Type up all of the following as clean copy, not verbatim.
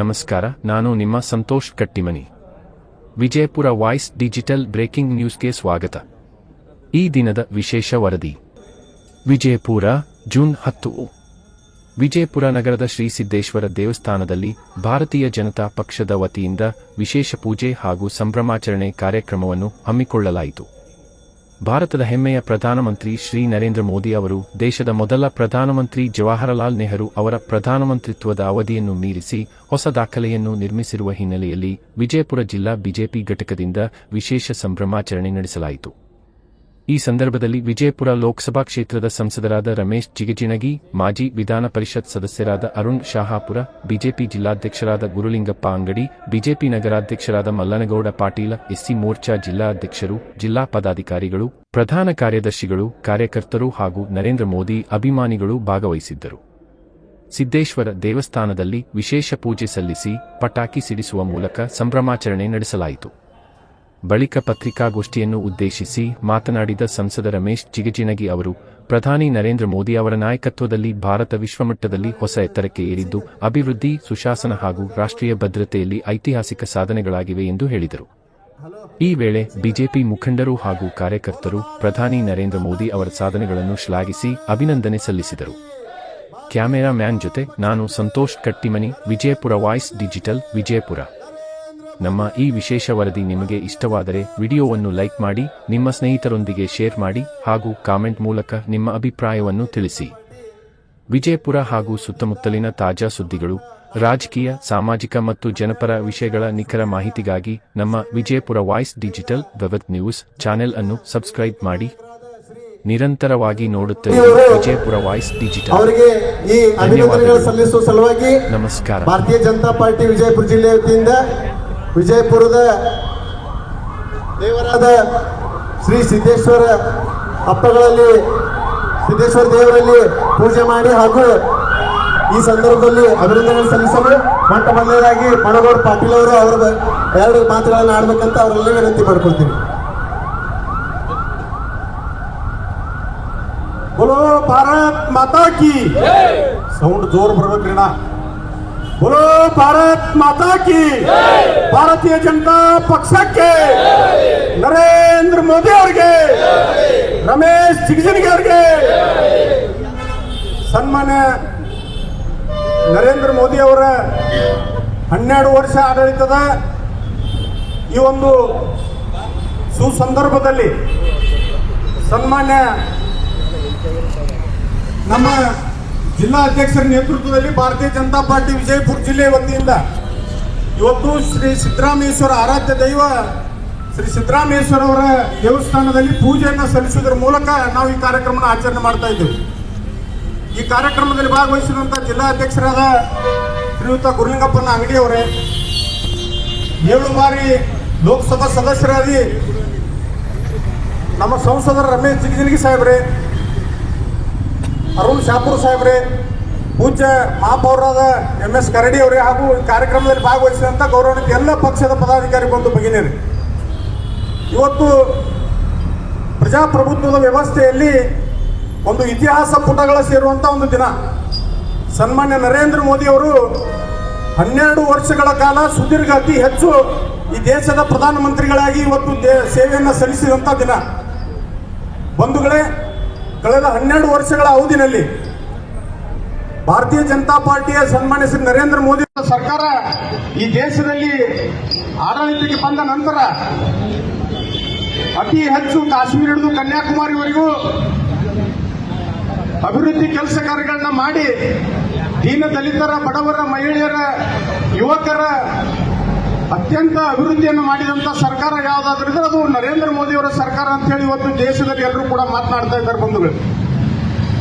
ನಮಸ್ಕಾರ, ನಾನು ನಿಮ್ಮ Santosh Kattimani. Vijayapura voice digital breaking ನ್ಯೂಸ್ಗೆ ಸ್ವಾಗತ. ಈ ದಿನದ ವಿಶೇಷ ವರದಿ. ವಿಜಯಪುರ, ಜೂನ್ 10. ವಿಜಯಪುರ ನಗರದ ಶ್ರೀ ಸಿದ್ದೇಶ್ವರ ದೇವಸ್ಥಾನದಲ್ಲಿ ಭಾರತೀಯ ಜನತಾ ಪಕ್ಷದ ವತಿಯಿಂದ ವಿಶೇಷ ಪೂಜೆ ಹಾಗೂ ಸಂಭ್ರಮಾಚರಣೆ ಕಾರ್ಯಕ್ರಮವನ್ನು ಹಮ್ಮಿಕೊಳ್ಳಲಾಯಿತು. ಭಾರತದ ಹೆಮ್ಮೆಯ ಪ್ರಧಾನಮಂತ್ರಿ ಶ್ರೀ ನರೇಂದ್ರ ಮೋದಿ ಅವರು ದೇಶದ ಮೊದಲ ಪ್ರಧಾನಮಂತ್ರಿ ಜವಾಹರಲಾಲ್ ನೆಹರು ಅವರ ಪ್ರಧಾನಮಂತ್ರಿತ್ವದ ಅವಧಿಯನ್ನು ಮೀರಿಸಿ ಹೊಸ ದಾಖಲೆಯನ್ನು ನಿರ್ಮಿಸಿರುವ ಹಿನ್ನೆಲೆಯಲ್ಲಿ ವಿಜಯಪುರ ಜಿಲ್ಲಾ ಬಿಜೆಪಿ ಘಟಕದಿಂದ ವಿಶೇಷ ಸಂಭ್ರಮಾಚರಣೆ ನಡೆಸಲಾಯಿತು. ಈ ಸಂದರ್ಭದಲ್ಲಿ ವಿಜಯಪುರ ಲೋಕಸಭಾ ಕ್ಷೇತ್ರದ ಸಂಸದರಾದ ರಮೇಶ್ ಜಿಗಜಿಣಗಿ, ಮಾಜಿ ವಿಧಾನ ಪರಿಷತ್ ಸದಸ್ಯರಾದ ಅರುಣ್ ಶಹಾಪುರ, ಬಿಜೆಪಿ ಜಿಲ್ಲಾಧ್ಯಕ್ಷರಾದ ಗುರುಲಿಂಗಪ್ಪ ಅಂಗಡಿ, ಬಿಜೆಪಿ ನಗರಾಧ್ಯಕ್ಷರಾದ ಮಲ್ಲನಗೌಡ ಪಾಟೀಲ, ಎಸ್ಸಿ ಮೋರ್ಚಾ ಜಿಲ್ಲಾ ಅಧ್ಯಕ್ಷರು, ಜಿಲ್ಲಾ ಪದಾಧಿಕಾರಿಗಳು, ಪ್ರಧಾನ ಕಾರ್ಯದರ್ಶಿಗಳು, ಕಾರ್ಯಕರ್ತರು ಹಾಗೂ ನರೇಂದ್ರ ಮೋದಿ ಅಭಿಮಾನಿಗಳು ಭಾಗವಹಿಸಿದ್ದರು. ಸಿದ್ದೇಶ್ವರ ದೇವಸ್ಥಾನದಲ್ಲಿ ವಿಶೇಷ ಪೂಜೆ ಸಲ್ಲಿಸಿ ಪಟಾಕಿ ಸಿಡಿಸುವ ಮೂಲಕ ಸಂಭ್ರಮಾಚರಣೆ ನಡೆಸಲಾಯಿತು. ಬಳಿಕ ಪತ್ರಿಕಾಗೋಷ್ಠಿಯನ್ನು ಉದ್ದೇಶಿಸಿ ಮಾತನಾಡಿದ ಸಂಸದ ರಮೇಶ್ ಜಿಗಜಿಣಗಿ ಅವರು, ಪ್ರಧಾನಿ ನರೇಂದ್ರ ಮೋದಿ ಅವರ ನಾಯಕತ್ವದಲ್ಲಿ ಭಾರತ ವಿಶ್ವಮಟ್ಟದಲ್ಲಿ ಹೊಸ ಎತ್ತರಕ್ಕೆ ಏರಿದ್ದು ಅಭಿವೃದ್ಧಿ, ಸುಶಾಸನ ಹಾಗೂ ರಾಷ್ಟ್ರೀಯ ಭದ್ರತೆಯಲ್ಲಿ ಐತಿಹಾಸಿಕ ಸಾಧನೆಗಳಾಗಿವೆ ಎಂದು ಹೇಳಿದರು. ಈ ವೇಳೆ ಬಿಜೆಪಿ ಮುಖಂಡರು ಹಾಗೂ ಕಾರ್ಯಕರ್ತರು ಪ್ರಧಾನಿ ನರೇಂದ್ರ ಮೋದಿ ಅವರ ಸಾಧನೆಗಳನ್ನು ಶ್ಲಾಘಿಸಿ ಅಭಿನಂದನೆ ಸಲ್ಲಿಸಿದರು. ಕ್ಯಾಮೆರಾ ಮ್ಯಾನ್ ಜೊತೆ ನಾನು ಸಂತೋಷ್ ಕಟ್ಟಿಮನಿ, ವಿಜಯಪುರ ವಾಯ್ಸ್ ಡಿಜಿಟಲ್, ವಿಜಯಪುರ. ನಮ್ಮ ಈ ವಿಶೇಷ ವರದಿ ನಿಮಗೆ ಇಷ್ಟವಾದರೆ ವಿಡಿಯೋವನ್ನು ಲೈಕ್ ಮಾಡಿ, ನಿಮ್ಮ ಸ್ನೇಹಿತರೊಂದಿಗೆ ಶೇರ್ ಮಾಡಿ ಹಾಗೂ ಕಾಮೆಂಟ್ ಮೂಲಕ ನಿಮ್ಮ ಅಭಿಪ್ರಾಯವನ್ನು ತಿಳಿಸಿ. ವಿಜಯಪುರ ಹಾಗೂ ಸುತ್ತಮುತ್ತಲಿನ ತಾಜಾ ಸುದ್ದಿಗಳು, ರಾಜಕೀಯ, ಸಾಮಾಜಿಕ ಮತ್ತು ಜನಪರ ವಿಷಯಗಳ ನಿಖರ ಮಾಹಿತಿಗಾಗಿ ನಮ್ಮ Vijayapura voice digital web news channel ಅನ್ನು ಸಬ್ಸ್ಕ್ರೈಬ್ ಮಾಡಿ. ನಿರಂತರವಾಗಿ ನೋಡುತ್ತೇವೆ ವಿಜಯಪುರ ವಾಯ್ಸ್ ಡಿಜಿಟಲ್. ಅವರಿಗೆ ಈ ಅಭಿನಂದನೆಗಳು ಸಲ್ಲಿಸುವ ಸಲುವಾಗಿ ನಮಸ್ಕಾರ. ಭಾರತೀಯ ಜನತಾ ಪಾರ್ಟಿ ವಿಜಯಪುರ ಜಿಲ್ಲೆ ವತಿಯಿಂದ ವಿಜಯಪುರದ ದೇವರಾದ ಶ್ರೀ ಸಿದ್ದೇಶ್ವರ ಹಬ್ಬಗಳಲ್ಲಿ ಸಿದ್ದೇಶ್ವರ ದೇವರಲ್ಲಿ ಪೂಜೆ ಮಾಡಿ ಹಾಗೂ ಈ ಸಂದರ್ಭದಲ್ಲಿ ಅಭಿನಂದನೆ ಸಲ್ಲಿಸಲು ಮೊಟ್ಟ ಮೊದಲನೇದಾಗಿ ಮನಗೌಡ ಪಾಟೀಲ್ ಅವರು ಅವರ 2 ಮಾತುಗಳನ್ನು ಆಡಬೇಕಂತ ಅವರೆಲ್ಲ ವಿನಂತಿ ಮಾಡ್ಕೊಳ್ತೀವಿ. बोलो भारत माता की साउंड जोर बरबेक्री ना. बोलो भारत माता की, ಭಾರತೀಯ ಜನತಾ ಪಕ್ಷಕ್ಕೆ, ನರೇಂದ್ರ ಮೋದಿ ಅವರಿಗೆ, ರಮೇಶ್ ಜಿಗಜಿಣಗಿ ಅವರಿಗೆ, ಸನ್ಮಾನ್ಯ ನರೇಂದ್ರ ಮೋದಿ ಅವರ 12 ವರ್ಷ ಆಡಳಿತದ ಈ ಒಂದು ಸುಸಂದರ್ಭದಲ್ಲಿ ಸನ್ಮಾನ್ಯ ನಮ್ಮ ಜಿಲ್ಲಾ ಅಧ್ಯಕ್ಷರ ನೇತೃತ್ವದಲ್ಲಿ ಭಾರತೀಯ ಜನತಾ ಪಾರ್ಟಿ ವಿಜಯಪುರ ಜಿಲ್ಲೆ ವತಿಯಿಂದ ಇವತ್ತು ಶ್ರೀ ಸಿದ್ದರಾಮೇಶ್ವರ ಆರಾಧ್ಯ ದೈವ ಶ್ರೀ ಸಿದ್ದರಾಮೇಶ್ವರ ಅವರ ದೇವಸ್ಥಾನದಲ್ಲಿ ಪೂಜೆಯನ್ನು ಸಲ್ಲಿಸುವುದರ ಮೂಲಕ ನಾವು ಈ ಕಾರ್ಯಕ್ರಮನ ಆಚರಣೆ ಮಾಡ್ತಾ ಇದ್ದೇವೆ. ಈ ಕಾರ್ಯಕ್ರಮದಲ್ಲಿ ಭಾಗವಹಿಸಿದಂಥ ಜಿಲ್ಲಾ ಅಧ್ಯಕ್ಷರಾದ ಶ್ರೀಯುತ ಗುರುಲಿಂಗಪ್ಪನ ಅಂಗಡಿ ಅವರೇ, 7 ಬಾರಿ ಲೋಕಸಭಾ ಸದಸ್ಯರಾಗಿ ನಮ್ಮ ಸಂಸದರ ರಮೇಶ್ ಜಿಗಜಿಣಗಿ ಸಾಹೇಬ್ರೆ, ಅರುಣ್ ಶಾಪುರ್ ಸಾಹೇಬ್ರೆ, ಪೂಜ್ಯ ಮಹಾಪೌರರಾದ MS ಕರಡಿ ಅವರೇ ಹಾಗೂ ಕಾರ್ಯಕ್ರಮದಲ್ಲಿ ಭಾಗವಹಿಸಿದಂಥ ಗೌರವಾನ್ವಿತ ಎಲ್ಲ ಪಕ್ಷದ ಪದಾಧಿಕಾರಿ ಬಂಧು ಭಗಿನಿಯರು, ಇವತ್ತು ಪ್ರಜಾಪ್ರಭುತ್ವದ ವ್ಯವಸ್ಥೆಯಲ್ಲಿ ಒಂದು ಇತಿಹಾಸ ಪುಟಗಳ ಸೇರುವಂಥ ಒಂದು ದಿನ. ಸನ್ಮಾನ್ಯ ನರೇಂದ್ರ ಮೋದಿ ಅವರು 12 ವರ್ಷಗಳ ಕಾಲ ಸುದೀರ್ಘ ಅತಿ ಹೆಚ್ಚು ಈ ದೇಶದ ಪ್ರಧಾನಮಂತ್ರಿಗಳಾಗಿ ಇವತ್ತು ಸೇವೆಯನ್ನು ಸಲ್ಲಿಸಿದಂಥ ದಿನ. ಬಂಧುಗಳೇ, ಕಳೆದ 12 ವರ್ಷಗಳ ಅವಧಿನಲ್ಲಿ ಭಾರತೀಯ ಜನತಾ ಪಾರ್ಟಿಯ ಸನ್ಮಾನ್ಯ ಶ್ರೀ ನರೇಂದ್ರ ಮೋದಿ ಸರ್ಕಾರ ಈ ದೇಶದಲ್ಲಿ ಆಡಳಿತಕ್ಕೆ ಬಂದ ನಂತರ ಅತಿ ಹೆಚ್ಚು ಕಾಶ್ಮೀರ ಹಿಡಿದು ಕನ್ಯಾಕುಮಾರಿವರೆಗೂ ಅಭಿವೃದ್ಧಿ ಕೆಲಸ ಕಾರ್ಯಗಳನ್ನ ಮಾಡಿ ದೀನ ದಲಿತರ, ಬಡವರ, ಮಹಿಳೆಯರ, ಯುವಕರ ಅತ್ಯಂತ ಅಭಿವೃದ್ಧಿಯನ್ನು ಮಾಡಿದಂಥ ಸರ್ಕಾರ ಯಾವುದಾದ್ರೂ ಅದು ನರೇಂದ್ರ ಮೋದಿ ಅವರ ಸರ್ಕಾರ ಅಂತ ಹೇಳಿ ಇವತ್ತು ದೇಶದಲ್ಲಿ ಎಲ್ಲರೂ ಕೂಡ ಮಾತನಾಡ್ತಾ ಇದ್ದಾರೆ. ಬಂಧುಗಳು,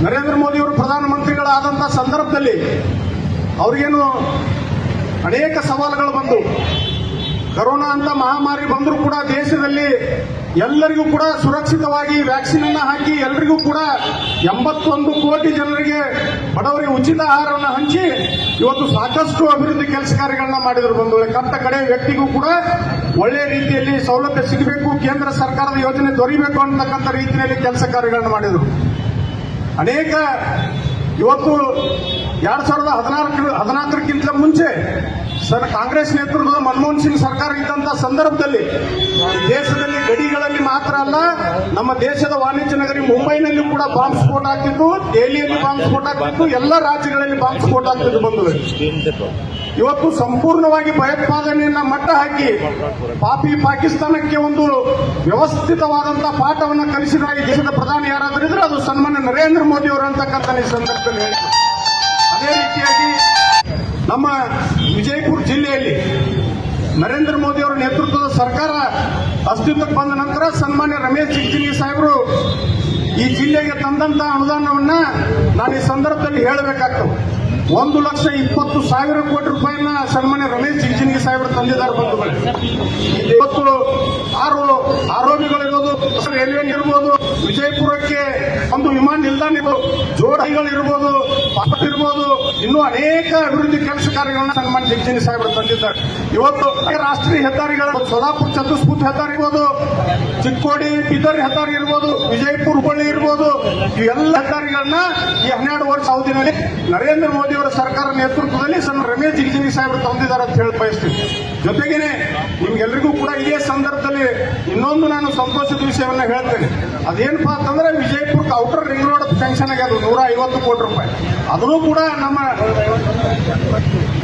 ನರೇಂದ್ರ ಮೋದಿ ಅವರು ಪ್ರಧಾನಮಂತ್ರಿಗಳಾದಂಥ ಸಂದರ್ಭದಲ್ಲಿ ಅವ್ರಿಗೇನು ಅನೇಕ ಸವಾಲುಗಳು ಬಂದು, ಕೊರೋನಾ ಅಂತ ಮಹಾಮಾರಿ ಬಂದರೂ ಕೂಡ ದೇಶದಲ್ಲಿ ಎಲ್ಲರಿಗೂ ಕೂಡ ಸುರಕ್ಷಿತವಾಗಿ ವ್ಯಾಕ್ಸಿನ್ ಅನ್ನು ಹಾಕಿ ಎಲ್ಲರಿಗೂ ಕೂಡ 81 ಕೋಟಿ ಜನರಿಗೆ ಬಡವರಿಗೆ ಉಚಿತ ಆಹಾರವನ್ನು ಹಂಚಿ ಇವತ್ತು ಸಾಕಷ್ಟು ಅಭಿವೃದ್ಧಿ ಕೆಲಸ ಕಾರ್ಯಗಳನ್ನ ಮಾಡಿದ್ರು. ಬಂಧುಗಳೇ, ಕಟ್ಟ ಕಡೆ ವ್ಯಕ್ತಿಗೂ ಕೂಡ ಒಳ್ಳೆಯ ರೀತಿಯಲ್ಲಿ ಸೌಲಭ್ಯ ಸಿಗಬೇಕು, ಕೇಂದ್ರ ಸರ್ಕಾರದ ಯೋಜನೆ ದೊರೆಯಬೇಕು ಅನ್ನತಕ್ಕಂಥ ರೀತಿಯಲ್ಲಿ ಕೆಲಸ ಕಾರ್ಯಗಳನ್ನ ಮಾಡಿದರು. ಅನೇಕ ಇವತ್ತು 2014ಕ್ಕಿಂತ ಮುಂಚೆ ಕಾಂಗ್ರೆಸ್ ನೇತೃತ್ವದ ಮನಮೋಹನ್ ಸಿಂಗ್ ಸರ್ಕಾರ ಇದ್ದಂತ ಸಂದರ್ಭದಲ್ಲಿ ದೇಶದಲ್ಲಿ ಗಡಿಗಳಲ್ಲಿ ಮಾತ್ರ ಅಲ್ಲ, ನಮ್ಮ ದೇಶದ ವಾಣಿಜ್ಯ ನಗರಿ ಮುಂಬೈನಲ್ಲಿ ಕೂಡ ಬಾಂಬ್ ಸ್ಫೋಟ ಆಗ್ತಿತ್ತು, ದೆಹಲಿಯಲ್ಲಿ ಬಾಂಬ್ ಸ್ಫೋಟ ಆಗ್ತಿತ್ತು, ಎಲ್ಲ ರಾಜ್ಯಗಳಲ್ಲಿ ಬಾಂಬ್ ಸ್ಫೋಟ ಆಗ್ತಿದ್ದು ಬಂಧುಗಳು. ಇವತ್ತು ಸಂಪೂರ್ಣವಾಗಿ ಭಯೋತ್ಪಾದನೆಯನ್ನ ಮಟ್ಟ ಹಾಕಿ ಪಾಕಿಸ್ತಾನಕ್ಕೆ ಒಂದು ವ್ಯವಸ್ಥಿತವಾದಂತಹ ಪಾಠವನ್ನು ಕಲಿಸಿದ ಈ ದೇಶದ ಪ್ರಧಾನಿ ಯಾರಾದರೂ ಇದ್ರೆ ಅದು ಸನ್ಮಾನ್ಯ ನರೇಂದ್ರ ಮೋದಿ ಅವರು ಅಂತಕ್ಕಂಥ ಈ ಸಂದರ್ಭದಲ್ಲಿ ಹೇಳಿ. ಅದೇ ರೀತಿಯಾಗಿ ನಮ್ಮ ವಿಜಯಪುರ ಜಿಲ್ಲೆಯಲ್ಲಿ ನರೇಂದ್ರ ಮೋದಿ ಅವರ ನೇತೃತ್ವದ ಸರ್ಕಾರ ಅಸ್ತಿತ್ವಕ್ಕೆ ಬಂದ ನಂತರ ಸನ್ಮಾನ್ಯ ರಮೇಶ್ ಜಿಗಜಿಣಗಿ ಸಾಹೇಬರು ಈ ಜಿಲ್ಲೆಗೆ ತಂದಂತಹ ಅನುದಾನವನ್ನ ನಾನು ಈ ಸಂದರ್ಭದಲ್ಲಿ ಹೇಳಬೇಕಾಗ್ತದೆ. 1,20,000 ಕೋಟಿ ರೂಪಾಯಿನ ಸನ್ಮಾನ್ಯ ರಮೇಶ್ ಜಿಗಜಿಣಗಿ ಸಾಹೇಬರು ತಂದಿದ್ದಾರೆ ಬಂಧುಗಳು. ಇವತ್ತು 6 ಆರೋಪಿಗಳಿರ್ಬೋದು, ರೈಲ್ವೆ ಇರ್ಬೋದು, ವಿಜಯಪುರಕ್ಕೆ ಒಂದು ವಿಮಾನ ನಿಲ್ದಾಣ ಇರ್ಬೋದು, ಜೋಡೈಗಳಿರ್ಬೋದು, ಪಾಟ್ ಇರ್ಬೋದು, ಇನ್ನೂ ಅನೇಕ ಅಭಿವೃದ್ಧಿ ಕೆಲಸ ಕಾರ್ಯಗಳನ್ನ ಸನ್ಮಾನ್ಯ ಜಿಗಜಿಣಗಿ ಸಾಹೇಬರು ತಂದಿದ್ದಾರೆ. ಇವತ್ತು ರಾಷ್ಟ್ರೀಯ ಹೆದ್ದಾರಿಗಳು ಸೋಲಾಪುರ ಚತುಷ್ಪಥ ಹೆದ್ದಾರಿ ಇರ್ಬೋದು, ಚಿಕ್ಕೋಡಿ ಬೀದರ್ ಹೆದ್ದಾರಿ ಇರ್ಬೋದು, ವಿಜಯಪುರ ಹುಬ್ಬಳ್ಳಿ ಇರ್ಬೋದು, ಈ ಎಲ್ಲ ಹೆದ್ದಾರಿಗಳನ್ನ ಈ 12 ವರ್ಷ ಅವಧಿನಲ್ಲಿ ನರೇಂದ್ರ ಮೋದಿ ಅವರ ಸರ್ಕಾರ ನೇತೃತ್ವದಲ್ಲಿ ರಮೇಶ್ ಜಿಗಜಿಣಗಿ ಸಾಹೇಬರು ತಂದಿದ್ದಾರೆ ಅಂತ ಹೇಳಿ ಬಯಸ್ತೀನಿ. ಜೊತೆಗೇನೆ ನಿಮ್ಗೆಲ್ರಿಗೂ ಕೂಡ ಇದೇ ಸಂದರ್ಭದಲ್ಲಿ ಇನ್ನೊಂದು ನಾನು ಸಂತೋಷದ ವಿಷಯವನ್ನ ಹೇಳ್ತೇನೆ. ಅದೇನಪ್ಪಾ ಅಂತಂದ್ರೆ ವಿಜಯಪುರಕ್ಕೆ ಔಟರ್ ರಿಂಗ್ ರೋಡ್ ಸ್ಯಾಂಕ್ಷನ್ ಆಗಿದೆ 150 ಕೋಟಿ ರೂಪಾಯಿ. ಅದನ್ನು ಕೂಡ ನಮ್ಮ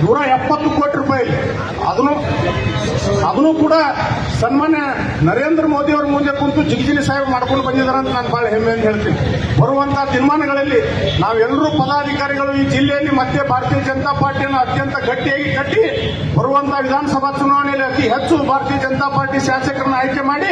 170 ಕೋಟಿ ರೂಪಾಯಿ ಅದನ್ನು ಕೂಡ ಸನ್ಮಾನ್ಯ ನರೇಂದ್ರ ಮೋದಿ ಅವರ ಮುಂದೆ ಕುಂತು ಜಿಗಜಿಣಗಿ ಸಾಹೇಬ್ ಮಾಡ್ಕೊಂಡು ಬಂದಿದ್ದಾರೆ ಅಂತ ನಾನು ಬಹಳ ಹೆಮ್ಮೆಯಿಂದ ಹೇಳ್ತೀನಿ. ಬರುವಂತಹ ದಿನಮಾನಗಳಲ್ಲಿ ನಾವೆಲ್ಲರೂ ಪದಾಧಿಕಾರಿಗಳು ಈ ಜಿಲ್ಲೆಯಲ್ಲಿ ಮತ್ತೆ ಭಾರತೀಯ ಜನತಾ ಪಾರ್ಟಿಯನ್ನು ಅತ್ಯಂತ ಗಟ್ಟಿಯಾಗಿ ಕಟ್ಟಿ ಬರುವಂತಹ ವಿಧಾನಸಭಾ ಚುನಾವಣೆಯಲ್ಲಿ ಅತಿ ಹೆಚ್ಚು ಭಾರತೀಯ ಜನತಾ ಪಾರ್ಟಿ ಶಾಸಕರನ್ನ ಆಯ್ಕೆ ಮಾಡಿ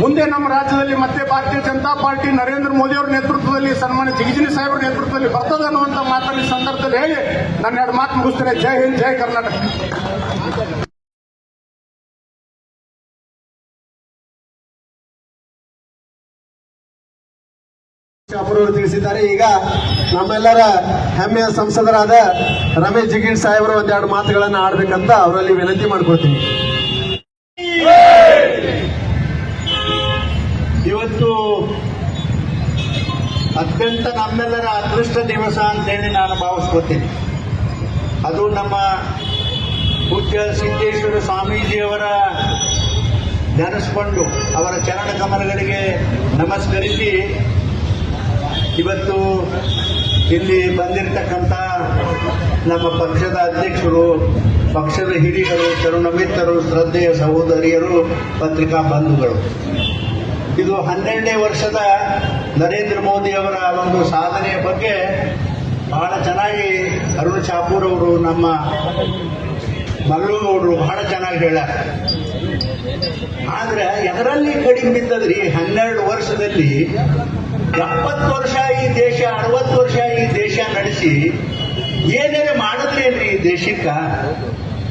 ಮುಂದೆ ನಮ್ಮ ರಾಜ್ಯದಲ್ಲಿ ಮತ್ತೆ ಭಾರತೀಯ ಜನತಾ ಪಾರ್ಟಿ ನರೇಂದ್ರ ಮೋದಿ ಅವರ ನೇತೃತ್ವದಲ್ಲಿ ಸನ್ಮಾನ್ಯ ಜಿಗಜಿಣಗಿ ಸಾಹೇಬರ ನೇತೃತ್ವದಲ್ಲಿ ಬರ್ತದೆ ಅನ್ನುವಂಥ ಮಾತನ್ನು ಈ ಸಂದರ್ಭದಲ್ಲಿ ಹೇಳಿ ನನ್ನ 2 ಮಾತು ಮುಗಿಸ್ತೇನೆ. ಜೈ ಹಿಂದ್, ಜೈ ಕರ್ನಾಟಕ. ಅವರು ತಿಳಿಸಿದ್ದಾರೆ. ಈಗ ನಮ್ಮೆಲ್ಲರ ಹೆಮ್ಮೆಯ ಸಂಸದರಾದ ರಮೇಶ್ ಜಿಗಜಿಣಗಿ ಸಾಹೇಬರು 1-2 ಮಾತುಗಳನ್ನು ಆಡಬೇಕಂತ ಅವರಲ್ಲಿ ವಿನಂತಿ ಮಾಡ್ಕೊಳ್ತೀನಿ. ಇವತ್ತು ಅತ್ಯಂತ ನಮ್ಮೆಲ್ಲರ ಅದೃಷ್ಟ ದಿವಸ ಅಂತೇಳಿ ನಾನು ಭಾವಿಸ್ಕೊತೀನಿ. ಅದು ನಮ್ಮ ಪೂಜ್ಯ ಸಿದ್ದೇಶ್ವರ ಸ್ವಾಮೀಜಿಯವರ ನೆನೆಸ್ಕೊಂಡು ಅವರ ಚರಣ ಕಮಲಗಳಿಗೆ ನಮಸ್ಕರಿಸಿ ಇವತ್ತು ಇಲ್ಲಿ ಬಂದಿರತಕ್ಕಂಥ ನಮ್ಮ ಪಕ್ಷದ ಅಧ್ಯಕ್ಷರು, ಪಕ್ಷದ ಹಿರಿಯರು, ತರುಣ ಮಿತ್ರರು, ಶ್ರದ್ಧೆಯ ಸಹೋದರಿಯರು, ಪತ್ರಿಕಾ ಬಂಧುಗಳು, ಇದು 12ನೇ ವರ್ಷದ ನರೇಂದ್ರ ಮೋದಿ ಅವರ ಒಂದು ಸಾಧನೆಯ ಬಗ್ಗೆ ಬಹಳ ಚೆನ್ನಾಗಿ ಅರುಣ್ ಚಾಪೂರ್ ಅವರು, ನಮ್ಮ ಮಲ್ಲೂಗೌಡರು ಬಹಳ ಚೆನ್ನಾಗಿ ಹೇಳ್ಯಾರ. ಆದ್ರೆ ಎದರಲ್ಲಿ ಕಡಿಮೆ ಬಿದ್ದದ್ರಿ? 12 ವರ್ಷದಲ್ಲಿ 70 ವರ್ಷ ಈ ದೇಶ, 60 ವರ್ಷ ಈ ದೇಶ ನಡೆಸಿ ಏನೇನು ಮಾಡಿದ್ರೇನ್ರಿ ಈ ದೇಶಕ್ಕ?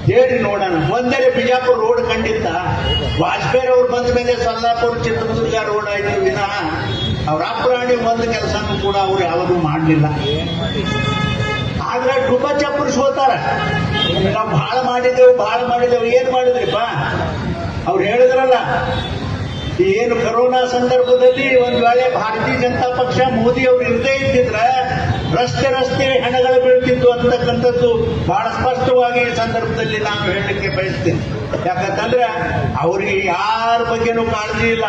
ಹೇಳ್ರಿ ನೋಡೋಣ. ಒಂದರೆ ಬಿಜಾಪುರ ರೋಡ್ ಕಂಡಿತ್ತ, ವಾಜಪೇಯಿ ಅವ್ರು ಬಂದ ಮೇಲೆ ಸೊಲ್ಲಾಪುರ ಚಿತ್ರದುರ್ಗ ರೋಡ್ ಆಯ್ತು ವಿನಃ ಅವ್ರ ಅಪ್ರಾಣಿ ಒಂದು ಕೆಲಸನೂ ಕೂಡ ಅವ್ರು ಯಾವುದೂ ಮಾಡಲಿಲ್ಲ. ಆದ್ರೆ ಡುಬ್ಬ ಚಪ್ಪರಿಸ್ಕೋತಾರ, ನಾವು ಬಹಳ ಮಾಡಿದೆವು. ಏನ್ ಮಾಡಿದ್ರಿಪ್ಪ? ಅವ್ರು ಹೇಳಿದ್ರಲ್ಲ, ಏನು ಕರೋನಾ ಸಂದರ್ಭದಲ್ಲಿ ಒಂದ್ ವೇಳೆ ಭಾರತೀಯ ಜನತಾ ಪಕ್ಷ ಮೋದಿ ಅವರು ಇರದೇ ಇದ್ದಿದ್ರೆ ರಸ್ತೆ ಹೆಣಗಳು ಬೀಳ್ತಿತ್ತು ಅಂತಕ್ಕಂಥದ್ದು ಬಹಳ ಸ್ಪಷ್ಟವಾಗಿ ಈ ಸಂದರ್ಭದಲ್ಲಿ ನಾನು ಹೇಳಲಿಕ್ಕೆ ಬಯಸ್ತೇನೆ. ಯಾಕಂತಂದ್ರೆ ಅವ್ರಿಗೆ ಯಾರ ಬಗ್ಗೆನೂ ಕಾಳಜಿ ಇಲ್ಲ.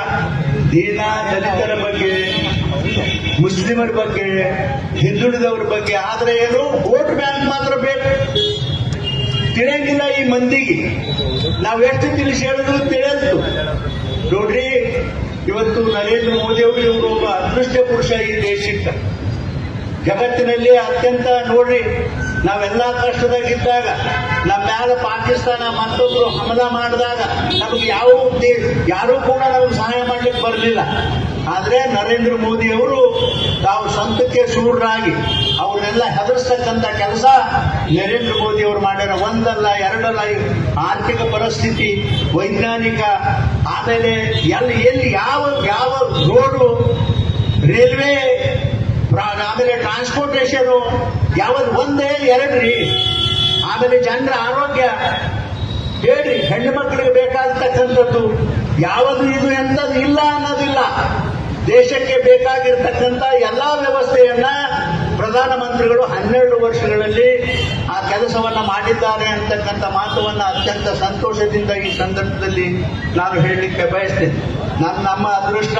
ದೀನ ದಲಿತರ ಬಗ್ಗೆ, ಮುಸ್ಲಿಮರ ಬಗ್ಗೆ, ಹಿಂದುಳಿದವರ ಬಗ್ಗೆ. ಆದ್ರೆ ಏನು, ವೋಟ್ ಬ್ಯಾಂಕ್ ಮಾತ್ರ ಬೇಕು. ತಿಳಿಯಂಗಿಲ್ಲ ಈ ಮಂದಿಗೆ. ನಾವು ಎಷ್ಟು ತಿಳಿಸಿ ಹೇಳಿದ್ರು ತಿಳಿಯಲ್ತು. ನೋಡ್ರಿ, ಇವತ್ತು ನರೇಂದ್ರ ಮೋದಿ ಅವರು ಇವರು ಒಬ್ಬ ಅದೃಷ್ಟ ಪುರುಷ ಈ ದೇಶಕ್ಕೆ. ಜಗತ್ತಿನಲ್ಲಿ ಅತ್ಯಂತ ನೋಡ್ರಿ, ನಾವೆಲ್ಲ ಕಷ್ಟದಾಗಿದ್ದಾಗ ನಮ್ಮ ಮ್ಯಾಲ ಪಾಕಿಸ್ತಾನ ಮತ್ತೊಬ್ರು ಹಮಲ ಮಾಡಿದಾಗ ನಮಗೆ ಯಾರೂ ಕೂಡ ನಮಗೆ ಸಹಾಯ ಮಾಡ್ಲಿಕ್ಕೆ ಬರಲಿಲ್ಲ. ಆದ್ರೆ ನರೇಂದ್ರ ಮೋದಿ ಅವರು ತಾವು ಸ್ವಂತಕ್ಕೆ ಸೂರರಾಗಿ ಅವ್ರನ್ನೆಲ್ಲ ಹೆದರ್ಸ್ತಕ್ಕಂಥ ಕೆಲಸ ನರೇಂದ್ರ ಮೋದಿ ಅವರು ಮಾಡ್ಯಾರ. ಒಂದಲ್ಲ ಎರಡಲ್ಲ. ಆರ್ಥಿಕ ಪರಿಸ್ಥಿತಿ, ವೈಜ್ಞಾನಿಕ, ಆಮೇಲೆ ಎಲ್ಲಿ ಯಾವ ರೋಡು, ರೈಲ್ವೆ, ಆಮೇಲೆ ಟ್ರಾನ್ಸ್ಪೋರ್ಟೇಷನ್ ಯಾವ್ದು ಒಂದೇ ಎರಡ್ರಿ. ಆಮೇಲೆ ಜನರ ಆರೋಗ್ಯ ಹೇಳ್ರಿ, ಹೆಣ್ಣು ಮಕ್ಕಳಿಗೆ ಬೇಕಾಗಿರ್ತಕ್ಕಂಥದ್ದು ಯಾವುದು ಇದು ಎಂಥದ್ದು ಇಲ್ಲ ಅನ್ನೋದಿಲ್ಲ. ದೇಶಕ್ಕೆ ಬೇಕಾಗಿರ್ತಕ್ಕಂಥ ಎಲ್ಲಾ ವ್ಯವಸ್ಥೆಯನ್ನ ಪ್ರಧಾನಮಂತ್ರಿಗಳು 12 ವರ್ಷಗಳಲ್ಲಿ ಆ ಕೆಲಸವನ್ನ ಮಾಡಿದ್ದಾರೆ ಅಂತಕ್ಕಂಥ ಮಾತುವನ್ನ ಅತ್ಯಂತ ಸಂತೋಷದಿಂದ ಈ ಸಂದರ್ಭದಲ್ಲಿ ನಾನು ಹೇಳಲಿಕ್ಕೆ ಬಯಸ್ತೇನೆ. ನಮ್ಮ ಅದೃಷ್ಟ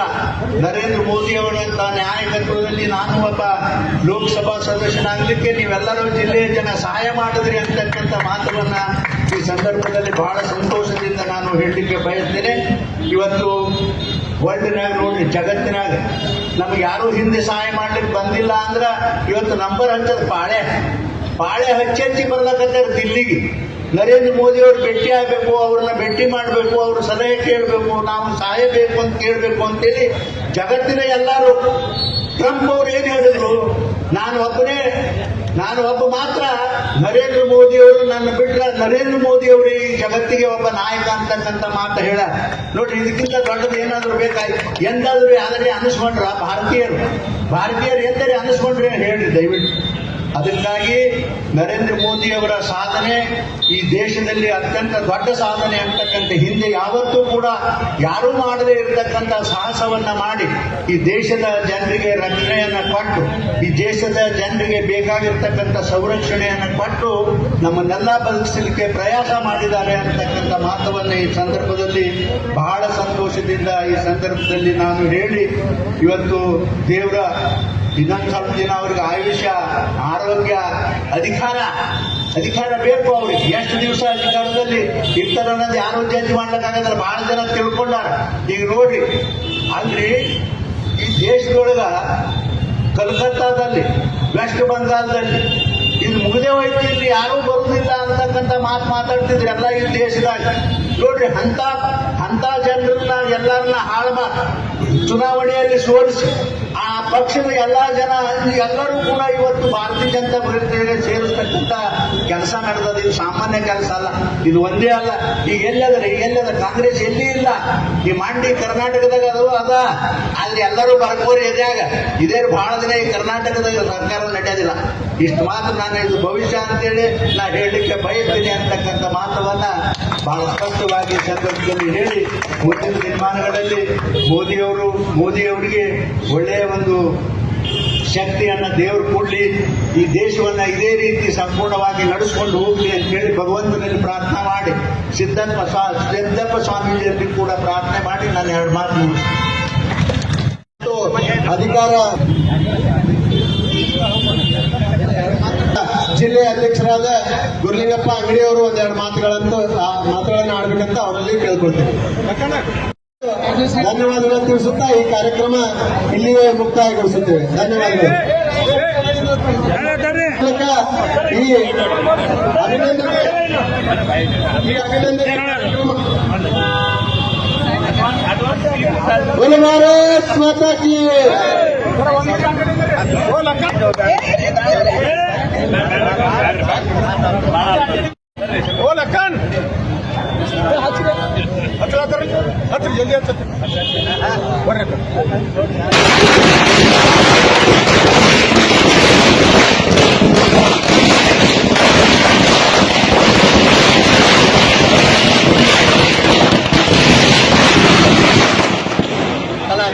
ನರೇಂದ್ರ ಮೋದಿ ಅವರಂತ ನಾಯಕತ್ವದಲ್ಲಿ ನಾನು ಒಬ್ಬ ಲೋಕಸಭಾ ಸದಸ್ಯನಾಗಲಿಕ್ಕೆ ನೀವೆಲ್ಲರೂ ಜಿಲ್ಲೆಯ ಜನ ಸಹಾಯ ಮಾಡಿದ್ರಿ ಅಂತಕ್ಕಂಥ ಮಾತುವನ್ನ ಈ ಸಂದರ್ಭದಲ್ಲಿ ಬಹಳ ಸಂತೋಷದಿಂದ ನಾನು ಹೇಳಲಿಕ್ಕೆ ಬಯಸ್ತೇನೆ. ಇವತ್ತು ವರ್ಲ್ಡ್ನಾಗ ನೋಡ್ರಿ, ಜಗತ್ತಿನಾಗ ನಮ್ಗೆ ಯಾರೂ ಹಿಂದೆ ಸಹಾಯ ಮಾಡ್ಲಿಕ್ಕೆ ಬಂದಿಲ್ಲ ಅಂದ್ರೆ ಇವತ್ತು ನಂಬರ್ ಹಚ್ಚದ ಪಾಳೆ ಹಚ್ಚಿ ಬರ್ಲಕತ್ತಾರ ದಿಲ್ಲಿಗೆ. ನರೇಂದ್ರ ಮೋದಿ ಅವರು ಭೇಟಿ ಆಗಬೇಕು, ಅವ್ರನ್ನ ಭೇಟಿ ಮಾಡಬೇಕು, ಅವ್ರ ಸಲಹೆ ಕೇಳಬೇಕು, ನಾವು ಸಹಾಯ ಬೇಕು ಅಂತ ಕೇಳಬೇಕು ಅಂತೇಳಿ ಜಗತ್ತಿನ ಎಲ್ಲರೂ. ಟ್ರಂಪ್ ಅವ್ರು ಏನ್ ಹೇಳಿದ್ರು, ನಾನು ಒಬ್ಬ ಮಾತ್ರ ನರೇಂದ್ರ ಮೋದಿ ಅವರು ನನ್ನ ಬಿಟ್ರೆ ನರೇಂದ್ರ ಮೋದಿ ಅವರು ಈ ಜಗತ್ತಿಗೆ ಒಬ್ಬ ನಾಯಕ ಅಂತಕ್ಕಂಥ ಮಾತು ಹೇಳ. ನೋಡ್ರಿ, ಇದಕ್ಕಿಂತ ದೊಡ್ಡದು ಏನಾದ್ರು ಬೇಕಾಯ್ತು? ಎಂದಾದ್ರೂ ಯಾವ್ದಾದ್ರೆ ಅನಿಸ್ಕೊಂಡ್ರ ಭಾರತೀಯರು ಎಂದರೆ ಅನಿಸ್ಕೊಂಡ್ರೆ ಹೇಳ್ರಿ ದಯವಿಟ್ಟು. ಅದಕ್ಕಾಗಿ ನರೇಂದ್ರ ಮೋದಿ ಅವರ ಸಾಧನೆ ಈ ದೇಶದಲ್ಲಿ ಅತ್ಯಂತ ದೊಡ್ಡ ಸಾಧನೆ ಅಂತಕ್ಕಂಥ, ಹಿಂದೆ ಯಾವತ್ತೂ ಕೂಡ ಯಾರೂ ಮಾಡದೇ ಇರತಕ್ಕಂಥ ಸಾಹಸವನ್ನ ಮಾಡಿ ಈ ದೇಶದ ಜನರಿಗೆ ರಕ್ಷಣೆಯನ್ನ ಕೊಟ್ಟು, ಈ ದೇಶದ ಜನರಿಗೆ ಬೇಕಾಗಿರ್ತಕ್ಕಂಥ ಸಂರಕ್ಷಣೆಯನ್ನು ಕೊಟ್ಟು ನಮ್ಮನ್ನೆಲ್ಲ ಬದುಕಿಸಲಿಕ್ಕೆ ಪ್ರಯಾಸ ಮಾಡಿದ್ದಾರೆ ಅಂತಕ್ಕಂಥ ಮಾತವನ್ನ ಈ ಸಂದರ್ಭದಲ್ಲಿ ಬಹಳ ಸಂತೋಷದಿಂದ ಈ ಸಂದರ್ಭದಲ್ಲಿ ನಾನು ಹೇಳಿ, ಇವತ್ತು ದೇವರ ಇನ್ನೊಂದು ಸ್ವಲ್ಪ ದಿನ ಅವ್ರಿಗೆ ಆಯುಷ್ಯ, ಆರೋಗ್ಯ, ಅಧಿಕಾರ ಬೇಕು ಅವ್ರಿಗೆ. ಎಷ್ಟು ದಿವಸ ಅಧಿಕಾರದಲ್ಲಿ ಇರ್ತಾರ ಅನ್ನೋದು ಯಾರು ಜಡ್ಜ್ ಮಾಡ್ಲಿಕ್ಕಾಗಲ್ಲ. ಬಹಳ ಜನ ತಿಳ್ಕೊಂಡಾರ. ಈಗ ನೋಡ್ರಿ, ಅಲ್ರಿ ಈ ದೇಶದೊಳಗ ಕಲ್ಕತ್ತಾದಲ್ಲಿ, ವೆಸ್ಟ್ ಬಂಗಾಳದಲ್ಲಿ ಇದು ಮುಗದೆ ಹೋಯ್ತು, ಇಲ್ಲಿ ಯಾರೂ ಬರುವುದಿಲ್ಲ ಅಂತಕ್ಕಂಥ ಮಾತಾಡ್ತಿದ್ರು ಎಲ್ಲ ಈ ದೇಶದಾಗ. ನೋಡ್ರಿ, ಅಂತ ಜನರನ್ನ ಎಲ್ಲರನ್ನ ಹಾಳು ಮಾಡಿ ಚುನಾವಣೆಯಲ್ಲಿ ಸೋಲಿಸಿ ಆ ಪಕ್ಷದ ಎಲ್ಲರೂ ಕೂಡ ಇವತ್ತು ಭಾರತೀಯ ಜನತಾ ಪಾರ್ಟಿಗೆ ಸೇರಿಸ್ತಕ್ಕಂಥ ಕೆಲಸ ನಡೆದದು. ಇದು ಸಾಮಾನ್ಯ ಕೆಲಸ ಅಲ್ಲ, ಇದು ಒಂದೇ ಅಲ್ಲ. ಈಗ ಎಲ್ಲದ ಕಾಂಗ್ರೆಸ್ ಎಲ್ಲಿ ಇಲ್ಲ. ಈ ಮಂಡಿ ಕರ್ನಾಟಕದಾಗ ಅದ, ಅಲ್ಲಿ ಎಲ್ಲರೂ ಬರ್ಕೋರಿ ಎದ್ಯಾಗ ಇದೇ ಬಹಳ ದಿನ ಈ ಕರ್ನಾಟಕದಾಗ ಸರ್ಕಾರ ನಡೆಯೋದಿಲ್ಲ. ಇಷ್ಟು ಮಾತ್ರ ನಾನು ಇದು ಭವಿಷ್ಯ ಅಂತೇಳಿ ನಾ ಹೇಳಲಿಕ್ಕೆ ಬಯಸ್ತೀನಿ ಅಂತಕ್ಕಂಥ ಮಾತವನ್ನ ಬಹಳ ಸ್ಪಷ್ಟವಾಗಿ ಸಂದರ್ಭದಲ್ಲಿ ಹೇಳಿ, ಮುಂದಿನ ದಿನಮಾನಗಳಲ್ಲಿ ಮೋದಿಯವರಿಗೆ ಒಳ್ಳೆಯ ಒಂದು ಶಕ್ತಿಯನ್ನ ದೇವರು ಕೊಡ್ಲಿ, ಈ ದೇಶವನ್ನ ಇದೇ ರೀತಿ ಸಂಪೂರ್ಣವಾಗಿ ನಡೆಸಿಕೊಂಡು ಹೋಗ್ಲಿ ಅಂತ ಹೇಳಿ ಭಗವಂತನಲ್ಲಿ ಪ್ರಾರ್ಥನೆ ಮಾಡಿ, ಸಿದ್ದಪ್ಪ ಸ್ವಾಮೀಜಿಯಲ್ಲಿ ಕೂಡ ಪ್ರಾರ್ಥನೆ ಮಾಡಿ ನಾನು 2 ಮಾತು ಅಧಿಕಾರ ಜಿಲ್ಲೆ ಅಧ್ಯಕ್ಷರಾದ ಗುರುಲಿಂಗಪ್ಪ ಅಂಗಡಿಯವರು 2 ಮಾತುಗಳನ್ನು ಆಡ್ಬೇಕಂತ ಅವರಲ್ಲಿ ಕೇಳ್ಕೊಳ್ತೇವೆ. ಧನ್ಯವಾದಗಳು ತಿಳಿಸುತ್ತಾ ಈ ಕಾರ್ಯಕ್ರಮ ಇಲ್ಲಿಯೇ ಮುಕ್ತಾಯಗೊಳಿಸುತ್ತೇವೆ. ಧನ್ಯವಾದಗಳು. ಈ ಅಭಿನಂದನೆ बोलो भारत माता की।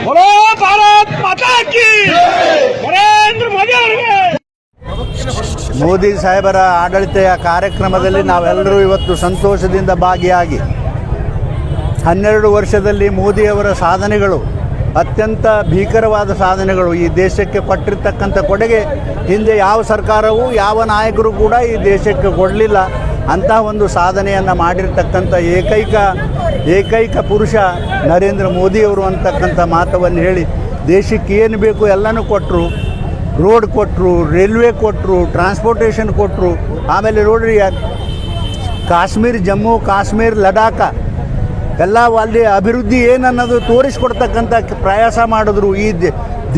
बोलो भारत माता की, ನರೇಂದ್ರ ಮೋದಿ ಅವರಿಗೆ. ಮೋದಿ ಸಾಹೇಬರ ಆಡಳಿತೆಯ ಕಾರ್ಯಕ್ರಮದಲ್ಲಿ ನಾವೆಲ್ಲರೂ ಇವತ್ತು ಸಂತೋಷದಿಂದ ಭಾಗಿಯಾಗಿ 12 ವರ್ಷದಲ್ಲಿ ಮೋದಿಯವರ ಸಾಧನೆಗಳು ಅತ್ಯಂತ ಭೀಕರವಾದ ಸಾಧನೆಗಳು, ಈ ದೇಶಕ್ಕೆ ಕೊಟ್ಟಿರ್ತಕ್ಕಂಥ ಕೊಡುಗೆ ಹಿಂದೆ ಯಾವ ಸರ್ಕಾರವೂ ಯಾವ ನಾಯಕರು ಕೂಡ ಈ ದೇಶಕ್ಕೆ ಕೊಡಲಿಲ್ಲ. ಅಂತಹ ಒಂದು ಸಾಧನೆಯನ್ನು ಮಾಡಿರ್ತಕ್ಕಂಥ ಏಕೈಕ ಪುರುಷ ನರೇಂದ್ರ ಮೋದಿಯವರು ಅಂತಕ್ಕಂಥ ಮಾತವನ್ನು ಹೇಳಿ, ದೇಶಕ್ಕೆ ಏನು ಬೇಕು ಎಲ್ಲನೂ ಕೊಟ್ಟರು. ರೋಡ್ ಕೊಟ್ಟರು, ರೈಲ್ವೆ ಕೊಟ್ಟರು, ಟ್ರಾನ್ಸ್ಪೋರ್ಟೇಷನ್ ಕೊಟ್ಟರು. ಆಮೇಲೆ ನೋಡ್ರಿ, ಕಾಶ್ಮೀರ, ಜಮ್ಮು ಕಾಶ್ಮೀರ, ಲಡಾಖ ಎಲ್ಲ ಅಲ್ಲಿ ಅಭಿವೃದ್ಧಿ ಏನನ್ನೋದು ತೋರಿಸ್ಕೊಡ್ತಕ್ಕಂಥ ಪ್ರಯಾಸ ಮಾಡಿದ್ರು. ಈ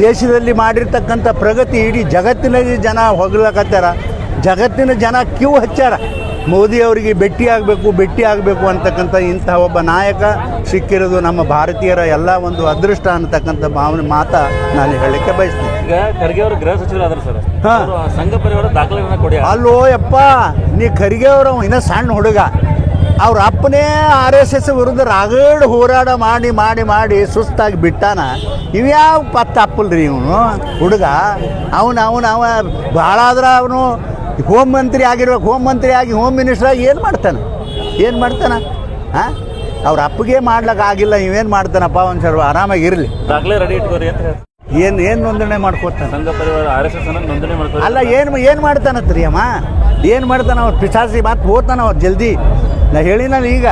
ದೇಶದಲ್ಲಿ ಮಾಡಿರ್ತಕ್ಕಂಥ ಪ್ರಗತಿ ಇಡೀ ಜಗತ್ತಿನಲ್ಲಿ ಜನ ಹೊಗಳಕತ್ತಾರ. ಜಗತ್ತಿನ ಜನ ಕ್ಯೂ ಹಚ್ಚಾರ. ಮೋದಿ ಅವರಿಗೆ ಭೇಟಿ ಆಗಬೇಕು ಅಂತಕ್ಕಂಥ ಇಂಥ ಒಬ್ಬ ನಾಯಕ ಸಿಕ್ಕಿರೋದು ನಮ್ಮ ಭಾರತೀಯರ ಎಲ್ಲ ಒಂದು ಅದೃಷ್ಟ ಅಂತಕ್ಕಂಥ ಮಾತಾ ನಾನು ಹೇಳಲಿಕ್ಕೆ ಬಯಸ್ತೀನಿ. ಈಗ ಖರ್ಗೆ ಅವರು ಗೃಹ ಸಚಿವರಾದ್ರು ಸರ್, ಸಂಘ ಪರಿವಾರ ದಾಖಲೆಗಳನ್ನ ಕೊಡಿ. ಅಲ್ಲೋ ಯಪ್ಪ, ನೀ ಖರ್ಗೆ ಅವರು ಇನ್ನೂ ಸಣ್ಣ ಹುಡುಗ, ಅವ್ರ ಅಪ್ಪನೇ RSS ವಿರುದ್ಧ ರಾಗಡ್ ಹೋರಾಟ ಮಾಡಿ ಮಾಡಿ ಮಾಡಿ ಸುಸ್ತಾಗಿ ಬಿಟ್ಟಾನ. ಇವ್ಯಾವ ತಪ್ಪಲ್ರಿ ಇವನು ಹುಡುಗ. ಅವ ಭಾಳ ಆದ್ರೆ ಅವನು ಹೋಮ್ ಮಂತ್ರಿ ಆಗಿರ್ಬೇಕು. ಹೋಮ್ ಮಂತ್ರಿ ಆಗಿ ಹೋಮ್ ಮಿನಿಸ್ಟರ್ ಆಗಿ ಏನು ಮಾಡ್ತಾನೆ ಹಾಂ? ಅವ್ರ ಅಪ್ಪಗೆ ಮಾಡ್ಲಿಕ್ಕಾಗಿಲ್ಲ, ಇವೇನು ಮಾಡ್ತಾನಪ್ಪ ಒಂದು ಸ್ವಲ್ಪ ಆರಾಮಾಗಿರಲಿ. ದಾಖಲೆ ರೆಡಿ ಇಟ್ಕೋರಿ ಅಂತ ಹೇಳಿ ಏನು ನೋಂದಣಿ ಮಾಡ್ಕೋತಾನೆ? ಸಂಘ ಪರಿವಾರ RSS ಅನ್ನ ನೋಂದಣಿ ಮಾಡ್ಕೋ. ಅಲ್ಲ ಏನು ಮಾಡ್ತಾನತ್ರಿ ಅಮ್ಮ? ಏನು ಮಾಡ್ತಾನೆ ಅವ್ರು? ಪಿಸಾಸಿ ಮಾತು ಹೋಗ್ತಾನೆ ಅವ್ರು ಜಲ್ದಿ. ನಾ ಹೇಳಿನಲ್ಲ ಈಗ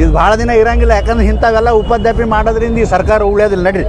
ಇದು ಭಾಳ ದಿನ ಇರಂಗಿಲ್ಲ. ಯಾಕಂದ್ರೆ ಇಂಥವೆಲ್ಲ ಉಪಾಧ್ಯಾಪಿ ಮಾಡೋದ್ರಿಂದ ಈ ಸರ್ಕಾರ ಉಳಿಯೋದಿಲ್ಲ. ನಡ್ರಿ.